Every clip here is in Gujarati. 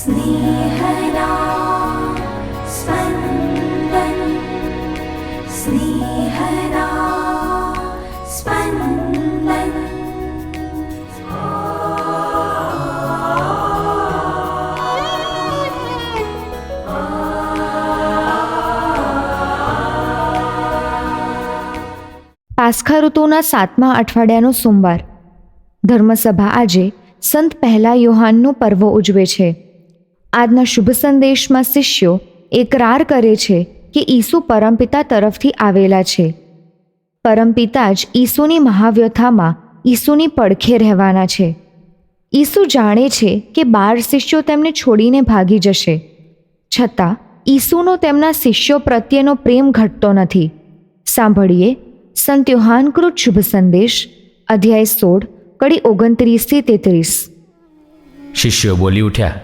स्नेहदा स्पन्दन स्नेहदा स्पन्दन। પાસ્ખા ઋતુના 7મા અઠવાડિયાનો સોમવાર. ધર્મસભા આજે સંત પહેલા યોહાનનું પર્વ ઉજવે છે. આજના શુભ સંદેશમાં શિષ્યો એકરાર કરે છે કે ઈસુ પરમપિતા તરફથી આવેલા છે. પરમપિતા જ ઈસુની મહાવ્યથામાં ઈસુની પડખે રહેવાના છે. ઈસુ જાણે છે કે 12 શિષ્યો તેમને છોડીને ભાગી જશે, છતાં ઈસુનો તેમના શિષ્યો પ્રત્યેનો પ્રેમ ઘટતો નથી. સાંભળીએ સંત યોહાનકૃત શુભ સંદેશ, અધ્યાય 16, કડી 29-33. શિષ્યો બોલી ઉઠ્યા,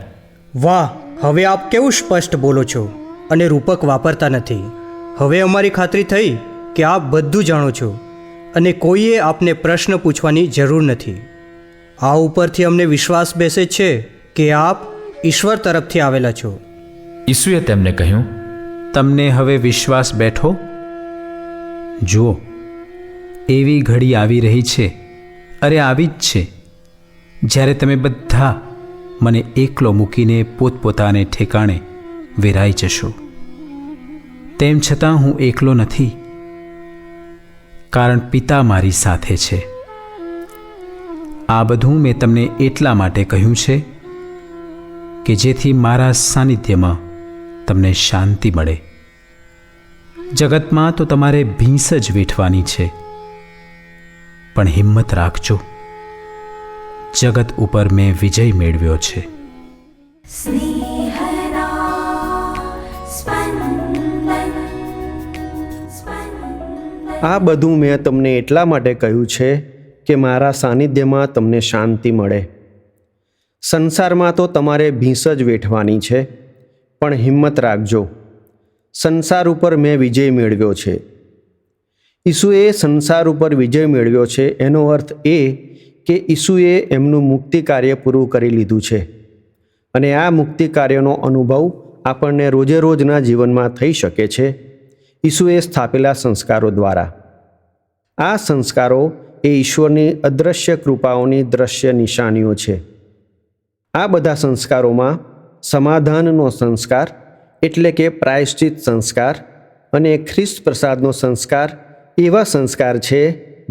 વાહ, હવે આપ કેવું સ્પષ્ટ બોલો છો અને રૂપક વાપરતા નથી. હવે અમારી ખાતરી થઈ કે આપ બધું જાણો છો અને કોઈએ આપને પ્રશ્ન પૂછવાની જરૂર નથી. આ ઉપરથી અમને વિશ્વાસ બેસે છે કે આપ ઈશ્વર તરફથી આવેલા છો. ઈસુએ તેમને કહ્યું, તમને હવે વિશ્વાસ બેઠો? જુઓ, એવી ઘડી આવી રહી છે, અરે આવી જ છે, જ્યારે તમે બધા મને એકલો મૂકીને પોતપોતાને ઠેકાણે વેરાઈ જશો. તેમ છતાં હું એકલો નથી, કારણ પિતા મારી સાથે છે. આ બધું મેં તમને એટલા માટે કહ્યું છે કે જેથી મારા સાનિધ્યમાં તમને શાંતિ મળે. જગતમાં તો તમારે ભીંસ જ વેઠવાની છે, પણ હિંમત રાખજો, જગત ઉપર મેં વિજય મેળવ્યો છે. स्नेहदा स्पन्दन स्पन्दन। આ બધું મેં તમને એટલા માટે કહ્યું છે કે મારા સાનિધ્યમાં તમને શાંતિ મળે. સંસારમાં તો તમારે ભીંસ જ વેઠવાની છે, પણ હિંમત રાખજો, સંસાર ઉપર મેં વિજય મેળવ્યો છે. ઈસુએ સંસાર ઉપર વિજય મેળવ્યો છે એનો અર્થ એ કે ઈસુએ એમનું મુક્તિ કાર્ય પૂરું કરી લીધું છે અને આ મુક્તિ કાર્યનો અનુભવ આપણને રોજે રોજના જીવનમાં થઈ શકે છે ઈસુએ સ્થાપેલા સંસ્કારો દ્વારા. આ સંસ્કારો એ ઈશ્વરની અદૃશ્ય કૃપાઓની દ્રશ્ય નિશાનીઓ છે. આ બધા સંસ્કારોમાં સમાધાનનો સંસ્કાર એટલે કે પ્રાયશ્ચિત સંસ્કાર અને ખ્રિસ્ત પ્રસાદનો સંસ્કાર એવા સંસ્કાર છે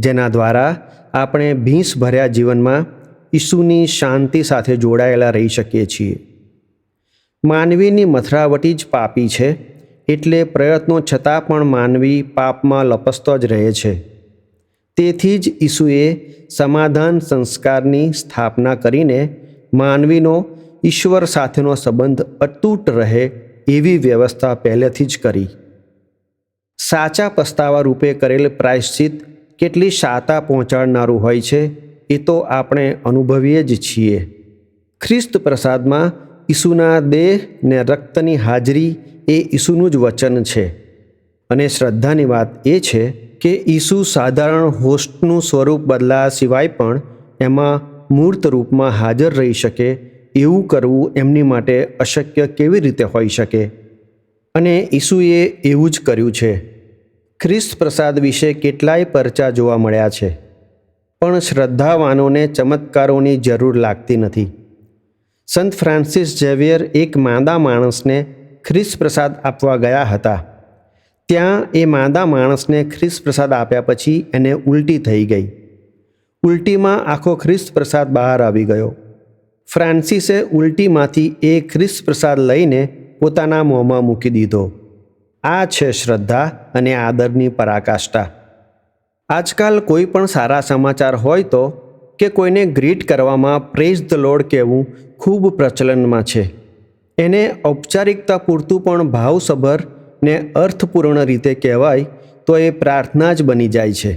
જેના દ્વારા આપણે ભીંસ ભર્યા જીવનમાં ઈસુની શાંતિ સાથે જોડાયેલા રહી શકીએ છીએ. માનવીની મથરાવટી જ પાપી છે, એટલે પ્રયત્નો છતાં પણ માનવી પાપમાં લપસતો જ રહે છે. તેથી જ ઈસુએ સમાધાન સંસ્કારની સ્થાપના કરીને માનવીનો ઈશ્વર સાથેનો સંબંધ અતૂટ રહે એવી વ્યવસ્થા પહેલેથી જ કરી. સાચા પસ્તાવા રૂપે કરેલ પ્રાયશ્ચિત કેટલી શાતા પહોંચાડનારું હોય છે એ તો આપણે અનુભવીએ જ છીએ. ખ્રિસ્ત પ્રસાદમાં ઈસુના દેહ ને રક્તની હાજરી એ ઈસુનું જ વચન છે. અને શ્રદ્ધાની વાત એ છે કે ઈસુ સાધારણ હોસ્ટનું સ્વરૂપ બદલાયા સિવાય પણ એમાં મૂર્ત રૂપમાં હાજર રહી શકે એવું કરવું એમની માટે અશક્ય કેવી રીતે હોઈ શકે? અને ઈસુએ એવું જ કર્યું છે. ખ્રિસ્ત પ્રસાદ વિશે કેટલાય પરચા જોવા મળ્યા છે, પણ શ્રદ્ધાવાનોને ચમત્કારોની જરૂર લાગતી નથી. સંત ફ્રાન્સિસ ઝેવિયર એક માંદા માણસને ખ્રિસ્ત પ્રસાદ આપવા ગયા હતા. ત્યાં એ માંદા માણસને ખ્રિસ્ત પ્રસાદ આપ્યા પછી એને ઉલટી થઈ ગઈ. ઉલટીમાં આખો ખ્રિસ્ત પ્રસાદ બહાર આવી ગયો. ફ્રાન્સિસે ઉલટીમાંથી એ ખ્રિસ્ત પ્રસાદ લઈને પોતાના મોંમાં મૂકી દીધો. આ છે શ્રદ્ધા અને આદરની પરાકાષ્ઠા. આજકાલ કોઈ પણ સારા સમાચાર હોય તો કે કોઈને ગ્રીટ કરવામાં પ્રેઝ ધ લોર્ડ કહેવું ખૂબ પ્રચલનમાં છે. એને ઔપચારિકતા પૂરતું પણ ભાવસભર ને અર્થપૂર્ણ રીતે કહેવાય તો એ પ્રાર્થના જ બની જાય છે.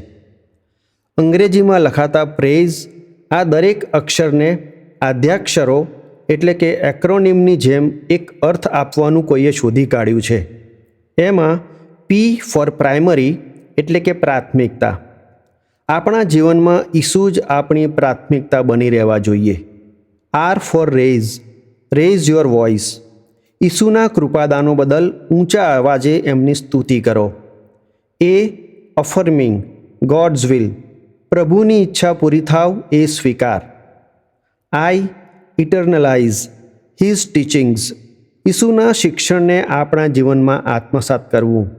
અંગ્રેજીમાં લખાતા પ્રેઝ આ દરેક અક્ષરને આદ્યાક્ષરો એટલે કે એક્રોનિમની જેમ એક અર્થ આપવાનું કોઈએ શોધી કાઢ્યું છે. એમાં પી ફોર પ્રાઇમરી એટલે કે પ્રાથમિકતા. આપણા જીવનમાં ઈસુ જ આપણી પ્રાથમિકતા બની રહેવા જોઈએ. R for raise raise your voice. ઈસુના કૃપાદાનો બદલ ઊંચા અવાજે એમની સ્તુતિ કરો. A affirming God's will. પ્રભુની ઈચ્છા પૂરી થાવ એ સ્વીકાર. I internalise his teachings. ઈસુના શિક્ષણને આપણા જીવનમાં આત્મસાત કરવું.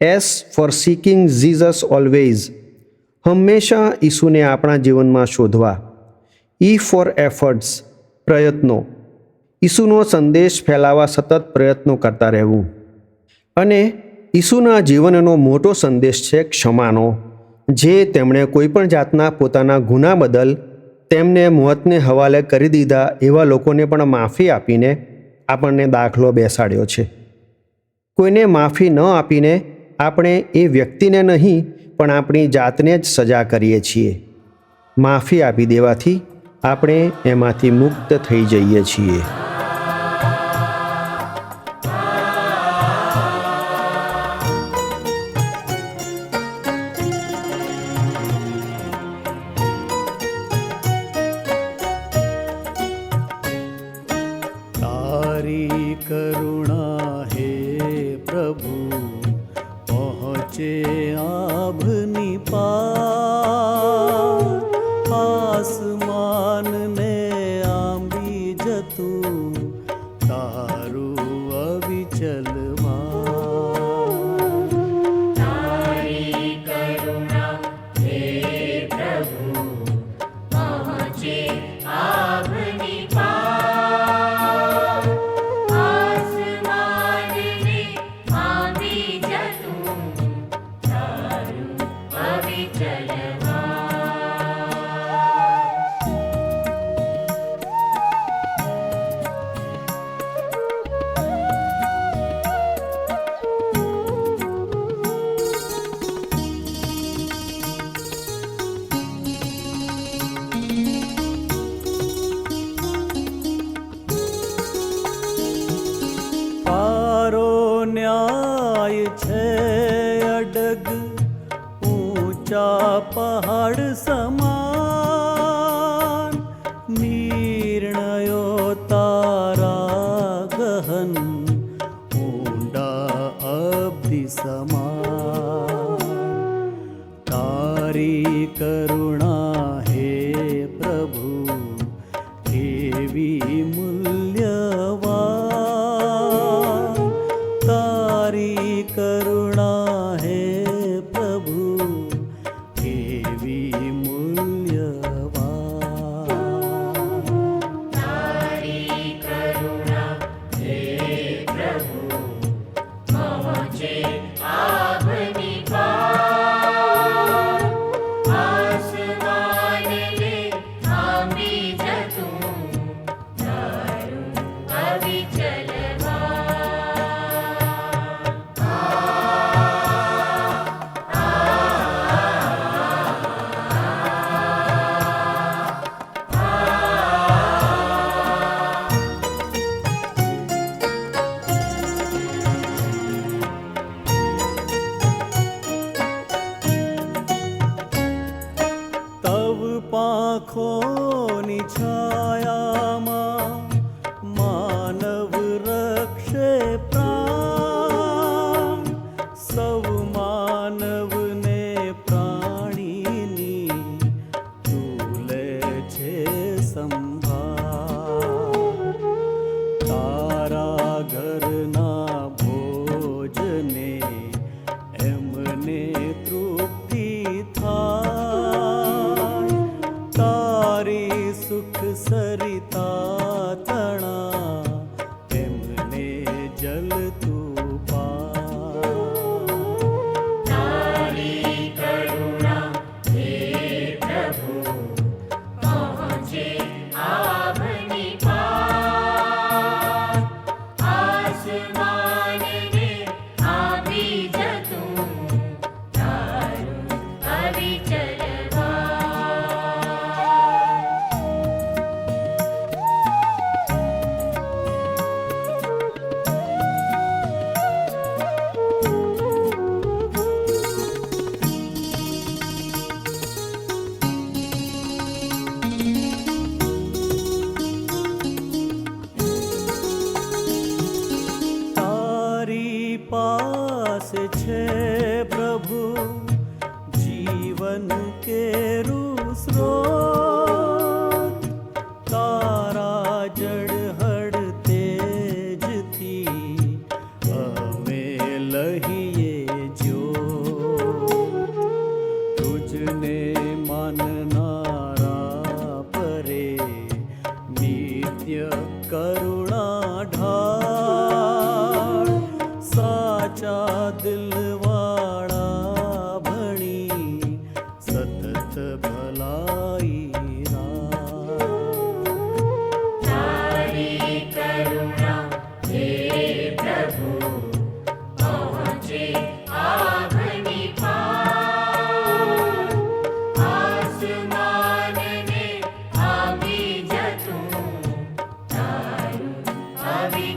S for seeking Jesus always. હંમેશા ઈસુને આપણા જીવનમાં શોધવા. E for efforts. પ્રયત્નો. ઈસુનો સંદેશ ફેલાવવા સતત પ્રયત્નો કરતા રહેવું. અને ઈસુના જીવનનો મોટો સંદેશ છે ક્ષમાનો, જે તેમણે કોઈપણ જાતના પોતાના ગુના બદલ તેમને મોતને હવાલે કરી દીધા એવા લોકોને પણ માફી આપીને આપણને દાખલો બેસાડ્યો છે. કોઈને માફી ન આપીને આપણે એ વ્યક્તિને નહીં પણ આપણી જાતને જ સજા કરીએ છીએ. માફી આપી દેવાથી આપણે એમાંથી મુક્ત થઈ જઈએ છીએ. તારી કરુણા હે પ્રભુ પહોંચે આભની પાર. આસમાનને આંબી જતું તારું અવિચલ ન્યાય છે અડગ ઊંચા પહાડ સમાન. નિર્ણયો તારા ગહન ઊંડા અબ્ધિ સમાન. તારી કરુણા હે પ્રભુ કેવી મૂલ્યવાન. તારી કરુણા હે પ્રભુ કેવી મૂલ્યવાન. તારી કરુણા હે પ્રભુ પહોંચે આભની પાર. આસમાનને આંબી જતું તારું અવિચલ પાંખોની છાયામાં માનવ રક્ષે પ્રાણ. સૌ માનવને પ્રાણીની તુલે છે સંભાળ. તારા ઘરના ભોજને એમને તૃપ્તિ થાય. તારી સુખ સરિતા તણા એમને જલતું પા. તારી કરુણા હે પ્રભુ પહોંચે આભની પાર. से छे प्रभु जीवन केरू स्रोत तारा जड़हड़ तेज थी અમે લહીએ જો तुझने माननारा परे नित्य करुणा ढाळ साचा દિલવાળા ભણી સતત ભલાઈ તારી કરુણા હે પ્રભુ પહોંચે આભની પાર આસમાનને આવી જતું તારું આવી